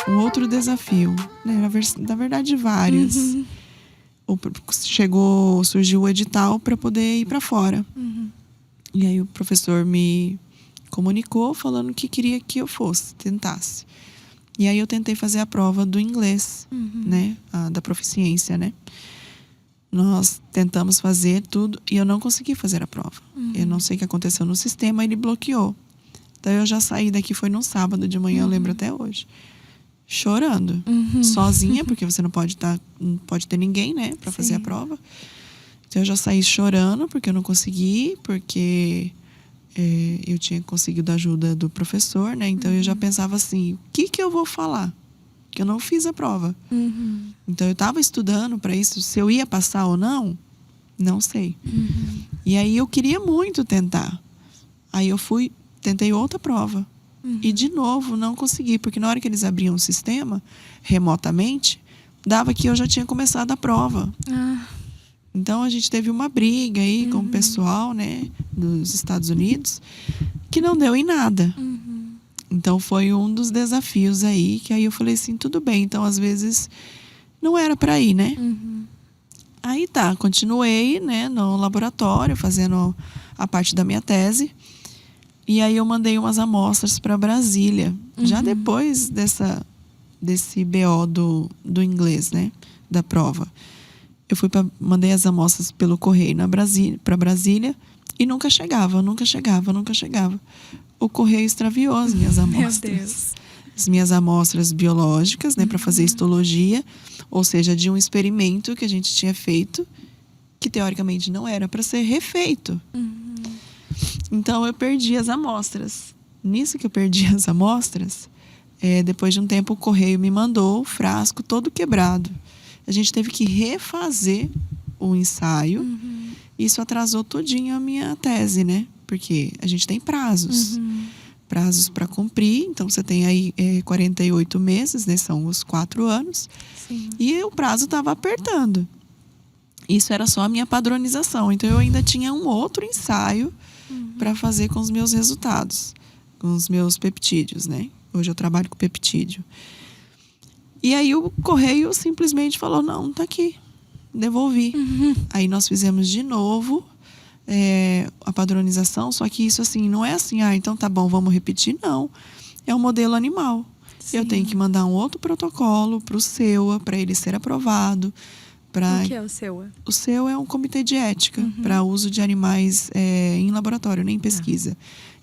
um outro desafio, né? Na verdade, vários. Surgiu o edital para poder ir para fora. E aí o professor me comunicou falando que queria que eu tentasse. E aí eu tentei fazer a prova do inglês, né? Da proficiência, né? Nós tentamos fazer tudo e eu não consegui fazer a prova. Eu não sei o que aconteceu no sistema, ele bloqueou. Então eu já saí daqui, foi num sábado de manhã, eu lembro até hoje. Chorando. Sozinha, porque você não pode ter ninguém, né? Pra fazer a prova. Então eu já saí chorando porque eu não consegui, porque eu tinha conseguido a ajuda do professor, né? Então eu já pensava assim, o que eu vou falar? Que eu não fiz a prova. Então eu tava estudando para isso, se eu ia passar ou não sei. E aí eu queria muito tentar. Aí eu tentei outra prova. E de novo não consegui, porque na hora que eles abriam o sistema remotamente, dava que eu já tinha começado a prova. Então a gente teve uma briga aí com o pessoal, né, dos Estados Unidos, que não deu em nada. Então foi um dos desafios aí, que aí eu falei assim, tudo bem, então às vezes não era para ir, né? Aí continuei, né, no laboratório, fazendo a parte da minha tese. E aí eu mandei umas amostras para Brasília, já depois desse BO do inglês, né, da prova. Eu mandei as amostras pelo correio para Brasília e nunca chegava. O correio extraviou as minhas amostras. Meu Deus. As minhas amostras biológicas, né, para fazer histologia, ou seja, de um experimento que a gente tinha feito, que teoricamente não era para ser refeito. Então eu perdi as amostras. Nisso que eu perdi as amostras, depois de um tempo o correio me mandou o frasco todo quebrado. A gente teve que refazer o ensaio. Isso atrasou todinho a minha tese, né? Porque a gente tem prazos. Prazos para cumprir. Então você tem aí 48 meses, né? São os 4 anos. Sim. E o prazo estava apertando. Isso era só a minha padronização. Então eu ainda tinha um outro ensaio para fazer com os meus resultados, com os meus peptídeos, né? Hoje eu trabalho com peptídeo. E aí o correio simplesmente falou, não, tá aqui, devolvi. Aí nós fizemos de novo a padronização, só que isso assim, não é assim, então tá bom, vamos repetir, não. É um modelo animal. Sim. Eu tenho que mandar um outro protocolo pro SEUA, para ele ser aprovado. O que é o SEUA? O SEUA é um comitê de ética para uso de animais em laboratório, nem pesquisa.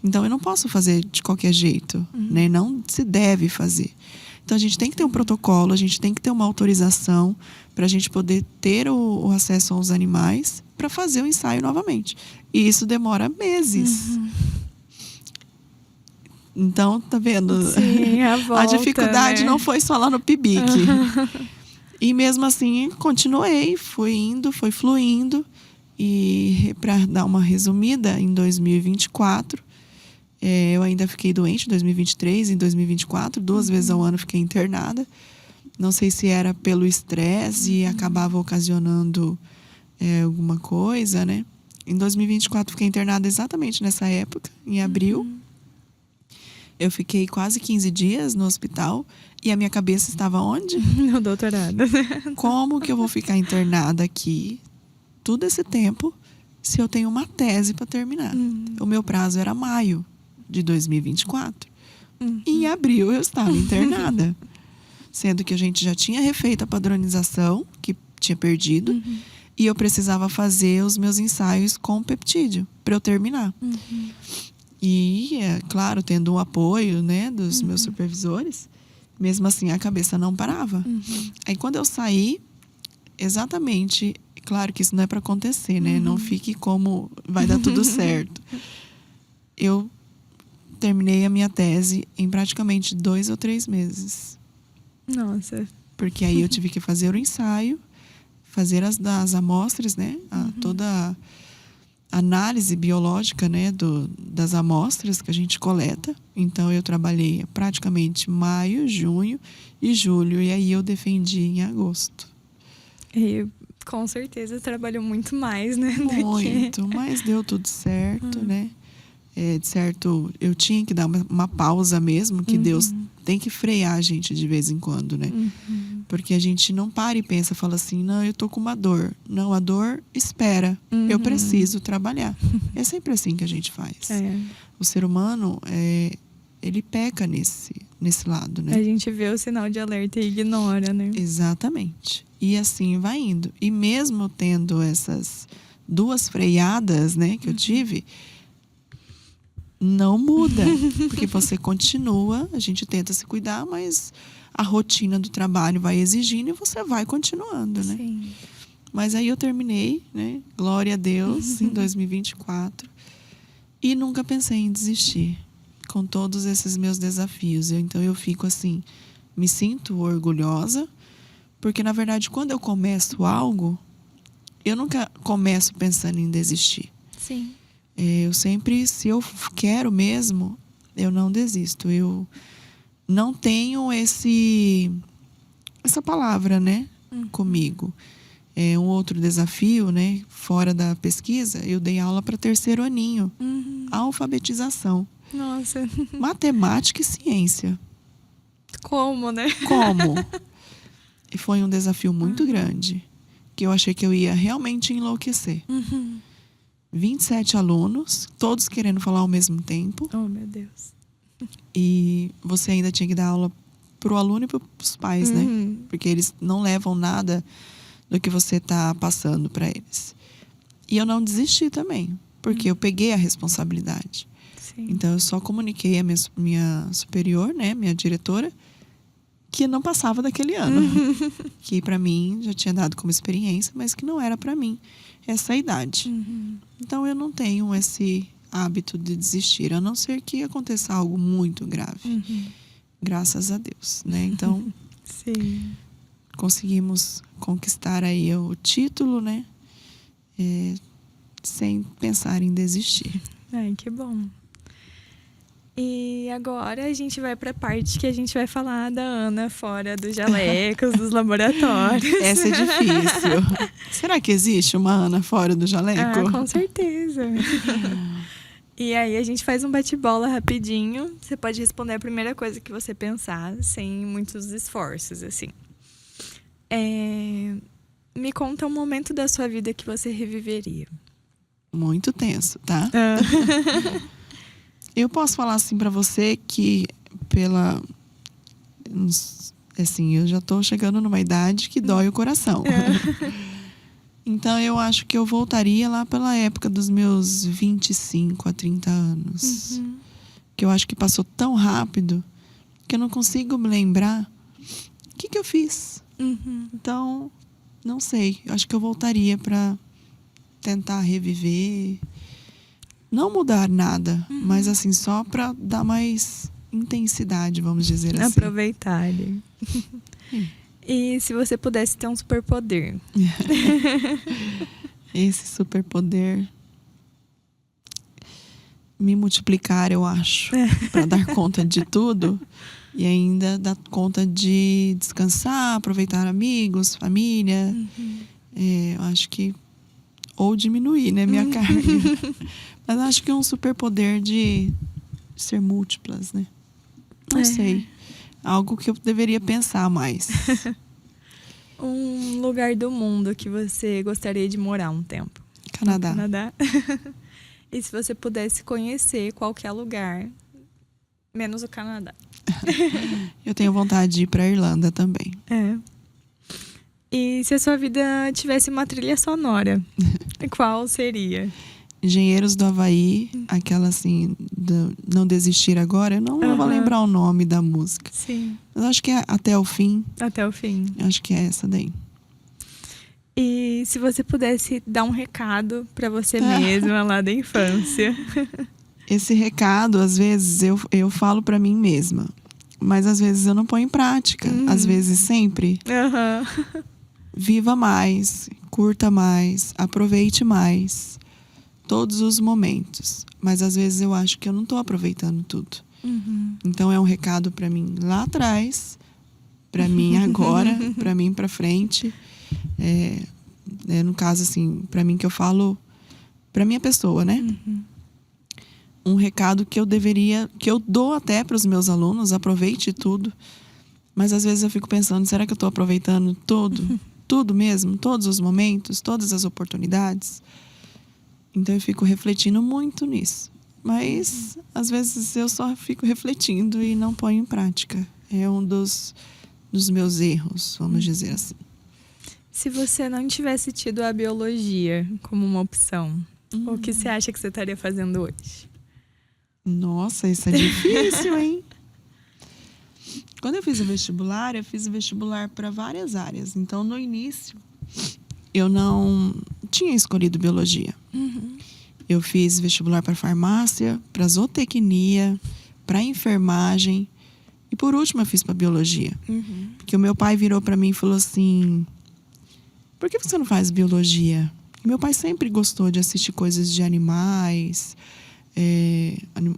Então eu não posso fazer de qualquer jeito, né? Não se deve fazer. Então a gente tem que ter um protocolo, a gente tem que ter uma autorização para a gente poder ter o acesso aos animais para fazer o ensaio novamente. E isso demora meses. Então, tá vendo? Sim, a volta, a dificuldade, né? Não foi só lá no PIBIC. E mesmo assim, continuei, fui fluindo. E para dar uma resumida, em 2024, eu ainda fiquei doente, em 2023, em 2024, 2 vezes ao ano fiquei internada. Não sei se era pelo estresse e acabava ocasionando alguma coisa, né? Em 2024 fiquei internada exatamente nessa época, em abril. Eu fiquei quase 15 dias no hospital e a minha cabeça estava onde? No doutorado. Como que eu vou ficar internada aqui todo esse tempo se eu tenho uma tese para terminar? O meu prazo era maio de 2024. E em abril eu estava internada. Sendo que a gente já tinha refeito a padronização, que tinha perdido, e eu precisava fazer os meus ensaios com peptídeo para eu terminar. E, claro, tendo o apoio, né, dos meus supervisores, mesmo assim a cabeça não parava. Aí quando eu saí, exatamente, claro que isso não é para acontecer, né? Não fique como vai dar tudo certo. Eu terminei a minha tese em praticamente 2 ou 3 meses. Nossa. Porque aí eu tive que fazer o ensaio, fazer as amostras, né? Toda a análise biológica, né? Das amostras que a gente coleta. Então eu trabalhei praticamente maio, junho e julho. E aí eu defendi em agosto. E com certeza trabalhou muito mais, né? Muito, mas deu tudo certo, né? de certo, eu tinha que dar uma pausa mesmo, que Deus tem que frear a gente de vez em quando, né? Porque a gente não para e pensa, fala assim, não, eu tô com uma dor. Não, a dor espera. Eu preciso trabalhar. É sempre assim que a gente faz. O ser humano, ele peca nesse lado, né? A gente vê o sinal de alerta e ignora, né? Exatamente. E assim vai indo. E mesmo tendo essas 2 freadas, né, que eu tive, não muda. Porque você continua, a gente tenta se cuidar, mas a rotina do trabalho vai exigindo e você vai continuando, né? Sim. Mas aí eu terminei, né? Glória a Deus, em 2024. E nunca pensei em desistir com todos esses meus desafios. Então eu fico assim, me sinto orgulhosa, porque na verdade quando eu começo algo, eu nunca começo pensando em desistir. Sim. Eu sempre, se eu quero mesmo, eu não desisto. Eu não tenho essa palavra, né, comigo. Um outro desafio, né, fora da pesquisa, eu dei aula para 3º aninho. Alfabetização. Nossa. Matemática e ciência. Como, né? Como? E foi um desafio muito grande, que eu achei que eu ia realmente enlouquecer. 27 alunos, todos querendo falar ao mesmo tempo. Oh, meu Deus. E você ainda tinha que dar aula pro aluno e pros pais, né? Porque eles não levam nada do que você tá passando para eles. E eu não desisti também, porque eu peguei a responsabilidade. Sim. Então eu só comuniquei a minha superior, né, minha diretora, que não passava daquele ano. Que para mim já tinha dado como experiência, mas que não era para mim essa idade. Então eu não tenho esse hábito de desistir, a não ser que aconteça algo muito grave. Graças a Deus, né? Então, Sim. conseguimos conquistar aí o título, né? Sem pensar em desistir. Ai, que bom. E agora a gente vai para a parte que a gente vai falar da Ana fora dos jalecos, dos laboratórios. Essa é difícil. Será que existe uma Ana fora do jaleco? Ah, com certeza. E aí a gente faz um bate-bola rapidinho. Você pode responder a primeira coisa que você pensar, sem muitos esforços, assim. Me conta um momento da sua vida que você reviveria. Muito tenso, tá? Eu posso falar assim pra você que assim, eu já tô chegando numa idade que dói o coração. Então eu acho que eu voltaria lá pela época dos meus 25 a 30 anos. Que eu acho que passou tão rápido que eu não consigo me lembrar o que eu fiz. Então, não sei. Eu acho que eu voltaria pra tentar reviver. Não mudar nada, mas assim, só pra dar mais intensidade, vamos dizer assim. Aproveitar. E se você pudesse ter um superpoder? Esse superpoder me multiplicar, eu acho, para dar conta de tudo e ainda dar conta de descansar, aproveitar amigos, família. Eu acho que ou diminuir, né, minha carga. Mas acho que é um superpoder de ser múltiplas, né? Não sei. Algo que eu deveria pensar mais. Um lugar do mundo que você gostaria de morar um tempo? Canadá. Canadá. E se você pudesse conhecer qualquer lugar, menos o Canadá? Eu tenho vontade de ir pra Irlanda também. E se a sua vida tivesse uma trilha sonora, qual seria? Engenheiros do Havaí, aquela assim, Não Desistir Agora. Eu não vou lembrar o nome da música. Sim. Mas acho que é Até o Fim. Até o fim. Acho que é essa daí. E se você pudesse dar um recado pra você mesma lá da infância? Esse recado, às vezes, eu falo pra mim mesma. Mas às vezes eu não ponho em prática. Às vezes, sempre. Viva mais, curta mais, aproveite mais. Todos os momentos. Mas às vezes eu acho que eu não tô aproveitando tudo. Então é um recado pra mim lá atrás, pra mim agora, pra mim pra frente. No caso, assim, pra mim que eu falo pra minha pessoa, né? um recado que eu dou até para os meus alunos, aproveite tudo. Mas às vezes eu fico pensando, será que eu estou aproveitando tudo? Tudo mesmo? Todos os momentos? Todas as oportunidades? Então eu fico refletindo muito nisso. Mas às vezes eu só fico refletindo e não ponho em prática. É um dos meus erros, vamos dizer assim. Se você não tivesse tido a biologia como uma opção, o que você acha que você estaria fazendo hoje? Nossa, isso é difícil, hein? Quando eu fiz o vestibular para várias áreas. Então, no início, eu não tinha escolhido biologia. Eu fiz vestibular para farmácia, para zootecnia, para enfermagem. E por último, eu fiz para biologia. Porque o meu pai virou para mim e falou assim: por que você não faz biologia? E meu pai sempre gostou de assistir coisas de animais,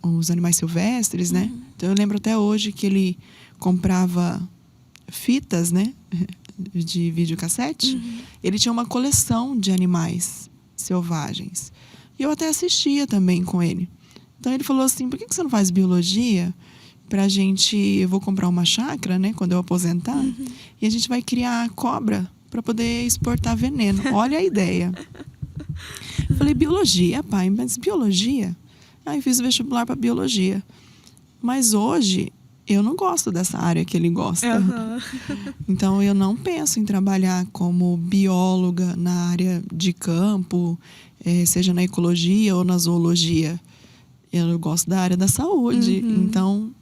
os animais silvestres, né? Então eu lembro até hoje que ele comprava fitas, né, de videocassete. Ele tinha uma coleção de animais selvagens. E eu até assistia também com ele. Então ele falou assim: por que você não faz biologia? Pra gente, eu vou comprar uma chácara, né, quando eu aposentar, e a gente vai criar cobra para poder exportar veneno. Olha a ideia. Falei: biologia, pai, mas biologia? Aí fiz o vestibular para biologia. Mas hoje eu não gosto dessa área que ele gosta. Então eu não penso em trabalhar como bióloga na área de campo, seja na ecologia ou na zoologia. Eu gosto da área da saúde. Então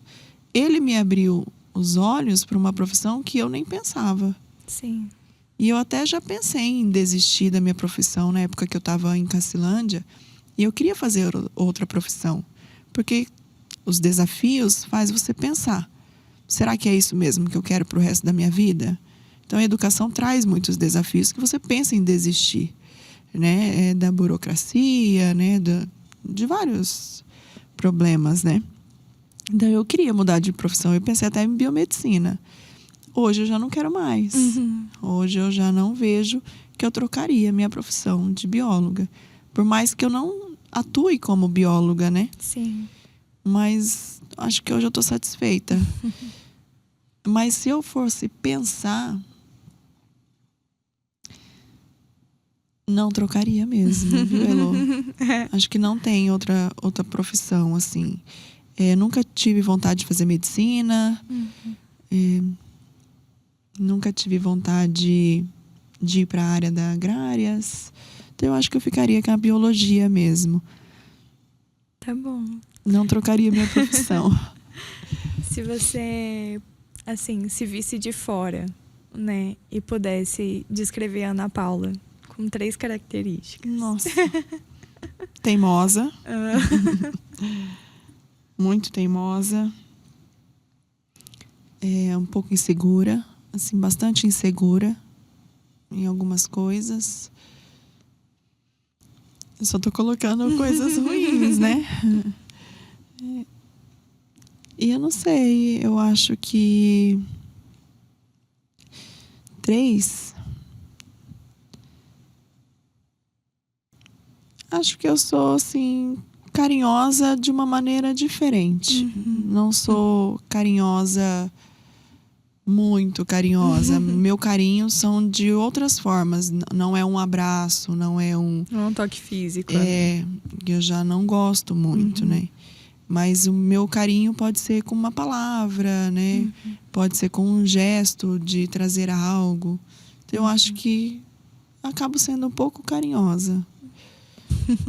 ele me abriu os olhos para uma profissão que eu nem pensava. Sim. E eu até já pensei em desistir da minha profissão na época que eu estava em Cacilândia. E eu queria fazer outra profissão. Porque os desafios faz você pensar: será que é isso mesmo que eu quero para o resto da minha vida? Então a educação traz muitos desafios que você pensa em desistir, né? Da burocracia, né? De vários problemas, né? Então eu queria mudar de profissão. Eu pensei até em biomedicina. Hoje eu já não quero mais. Hoje eu já não vejo que eu trocaria minha profissão de bióloga. Por mais que eu não atue como bióloga, né? Sim. Mas acho que hoje eu tô satisfeita. Mas se eu fosse pensar, não trocaria mesmo, viu, Elô? Acho que não tem outra profissão, assim. Nunca tive vontade de fazer medicina. Nunca tive vontade de ir para a área da agrárias. Então eu acho que eu ficaria com a biologia mesmo. Tá bom. Não trocaria minha profissão. Se você, assim, se visse de fora, né, e pudesse descrever a Ana Paula com 3 características. Nossa. Teimosa. Muito teimosa. Um pouco insegura. Assim, bastante insegura em algumas coisas. Eu só tô colocando coisas ruins, né? E eu não sei, eu acho que 3. Acho que eu sou, assim, carinhosa de uma maneira diferente. Não sou carinhosa, muito carinhosa. Meu carinho são de outras formas. Não é um abraço, não é um... Não é um toque físico. Eu já não gosto muito, né? Mas o meu carinho pode ser com uma palavra, né? Pode ser com um gesto de trazer algo. Então eu acho que acabo sendo um pouco carinhosa.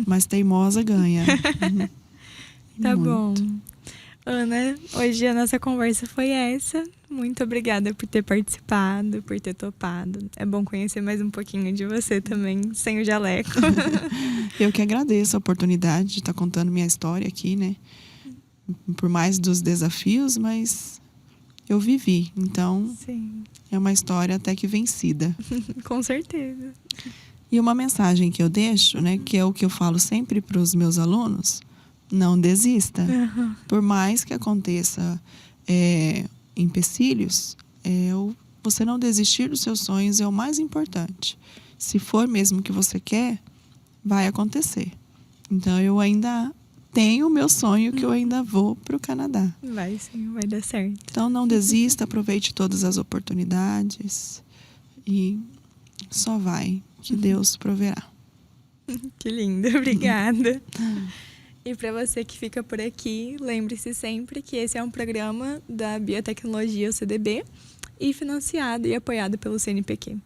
Mas teimosa ganha. Tá Muito. bom. Ana, hoje a nossa conversa foi essa. Muito obrigada por ter participado, por ter topado. É bom conhecer mais um pouquinho de você também, sem o jaleco. Eu que agradeço a oportunidade de estar contando minha história aqui, né? Por mais dos desafios, mas eu vivi. Então, Sim. é uma história até que vencida. Com certeza. E uma mensagem que eu deixo, né? Que é o que eu falo sempre para os meus alunos: não desista. Por mais que aconteça empecilhos, você não desistir dos seus sonhos é o mais importante. Se for mesmo o que você quer, vai acontecer. Então eu ainda tenho o meu sonho que eu ainda vou para o Canadá. Vai sim, vai dar certo. Então não desista, aproveite todas as oportunidades e só vai, que Deus proverá. Que lindo, obrigada. E para você que fica por aqui, lembre-se sempre que esse é um programa da Biotecnologia UCDB e financiado e apoiado pelo CNPq.